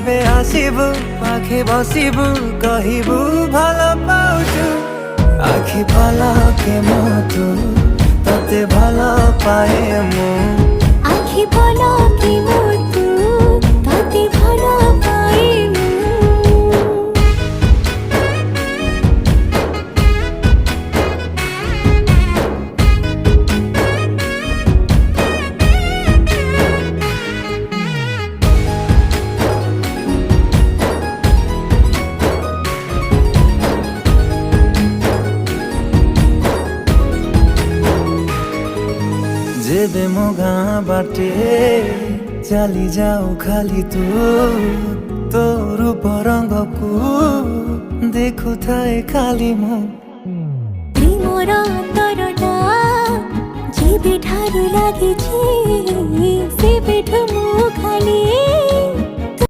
যেবে আসিবু পাখে বসিবু কহিবু ভাল পাউছু আখি পলকে মতু ততে ভাল পায়ে মু আখি পলকে মতু ততে ভাল পায়ে মু जेबे मो गाँ बाटे चली जाऊ खाली तू तो रूप रंग को देखु थाए खाली मु प्रेमर अंतरटा जेबे ठारू लागिछि सेबेठु मु खाली